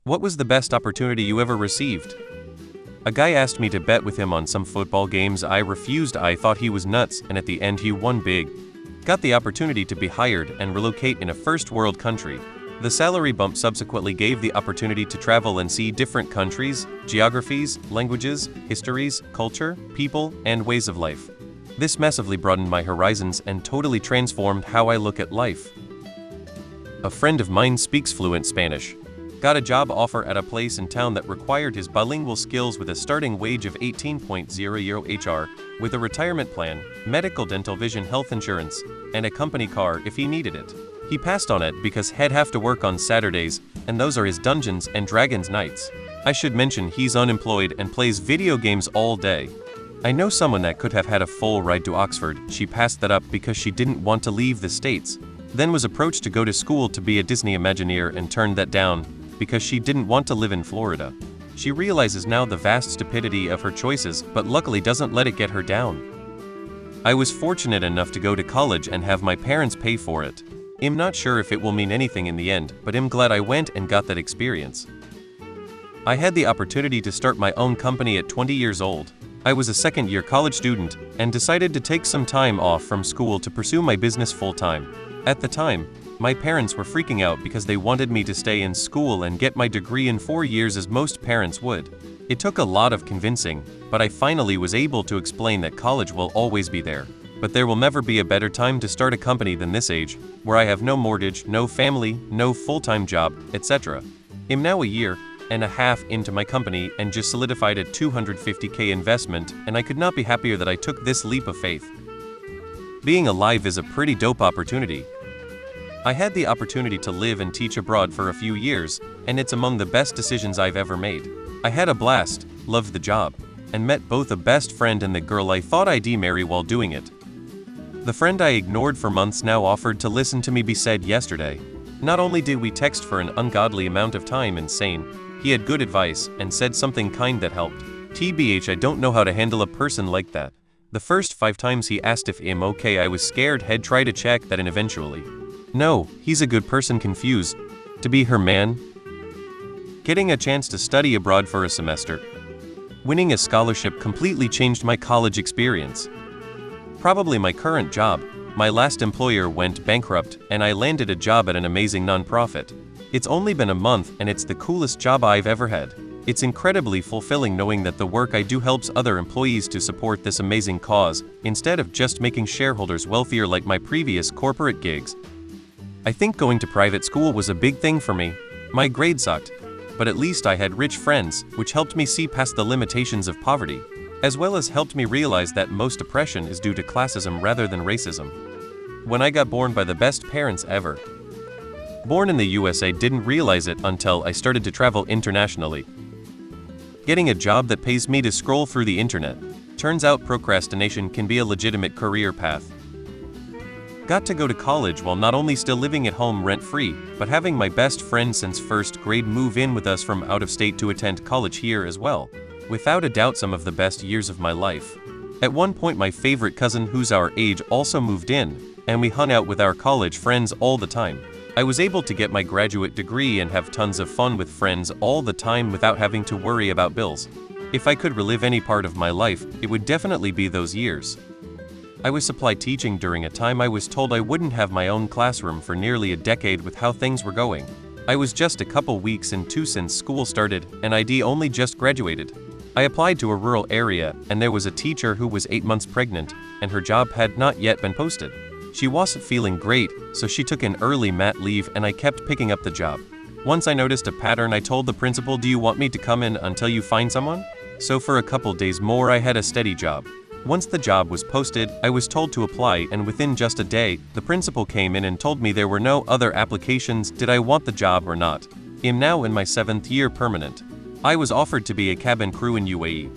What was the best opportunity you ever received? A guy asked me to bet with him on some football games. I refused. I thought he was nuts, and at the end he won big. Got the opportunity to be hired and relocate in a first world country. The salary bump subsequently gave the opportunity to travel and see different countries, geographies, languages, histories, culture, people, and ways of life. This massively broadened my horizons and totally transformed how I look at life. A friend of mine speaks fluent Spanish. Got a job offer at a place in town that required his bilingual skills with a starting wage of 18.00 HR, with a retirement plan, medical, dental, vision, health insurance, and a company car if he needed it. He passed on it because he'd have to work on Saturdays, and those are his Dungeons and Dragons nights. I should mention he's unemployed and plays video games all day. I know someone that could have had a full ride to Oxford. She passed that up because she didn't want to leave the States. Then was approached to go to school to be a Disney Imagineer and turned that down because she didn't want to live in Florida. She realizes now the vast stupidity of her choices, but luckily doesn't let it get her down. I was fortunate enough to go to college and have my parents pay for it. I'm not sure if it will mean anything in the end, but I'm glad I went and got that experience. I had the opportunity to start my own company at 20 years old. I was a second-year college student and decided to take some time off from school to pursue my business full-time. At the time, my parents were freaking out because they wanted me to stay in school and get my degree in 4 years as most parents would. It took a lot of convincing, but I finally was able to explain that college will always be there. But there will never be a better time to start a company than this age, where I have no mortgage, no family, no full-time job, etc. I'm now a year and a half into my company and just solidified a $250K investment, and I could not be happier that I took this leap of faith. Being alive is a pretty dope opportunity. I had the opportunity to live and teach abroad for a few years, and it's among the best decisions I've ever made. I had a blast, loved the job, and met both a best friend and the girl I thought I'd marry while doing it. The friend I ignored for months now offered to listen to me be said yesterday. Not only did we text for an ungodly amount of time, insane, he had good advice and said something kind that helped. TBH, I don't know how to handle a person like that. The first 5 times he asked if I'm okay, I was scared, had tried to check that, and eventually, no, he's a good person, confused. To be her man? Getting a chance to study abroad for a semester. Winning a scholarship completely changed my college experience. Probably my current job. My last employer went bankrupt, and I landed a job at an amazing nonprofit. It's only been a month, and it's the coolest job I've ever had. It's incredibly fulfilling knowing that the work I do helps other employees to support this amazing cause, instead of just making shareholders wealthier like my previous corporate gigs. I think going to private school was a big thing for me. My grades sucked, but at least I had rich friends, which helped me see past the limitations of poverty, as well as helped me realize that most oppression is due to classism rather than racism. When I got born by the best parents ever. Born in the USA, didn't realize it until I started to travel internationally. Getting a job that pays me to scroll through the internet. Turns out procrastination can be a legitimate career path. Got to go to college while not only still living at home rent-free, but having my best friend since first grade move in with us from out of state to attend college here as well. Without a doubt, some of the best years of my life. At one point, my favorite cousin, who's our age, also moved in, and we hung out with our college friends all the time. I was able to get my graduate degree and have tons of fun with friends all the time without having to worry about bills. If I could relive any part of my life, it would definitely be those years. I was supply teaching during a time I was told I wouldn't have my own classroom for nearly a decade with how things were going. I was just a couple weeks into since school started, and I'd only just graduated. I applied to a rural area, and there was a teacher who was 8 months pregnant, and her job had not yet been posted. She wasn't feeling great, so she took an early mat leave, and I kept picking up the job. Once I noticed a pattern, I told the principal, "Do you want me to come in until you find someone?" So for a couple days more I had a steady job. Once the job was posted, I was told to apply, and within just a day, the principal came in and told me there were no other applications. Did I want the job or not? I'm now in my 7th year permanent. I was offered to be a cabin crew in UAE.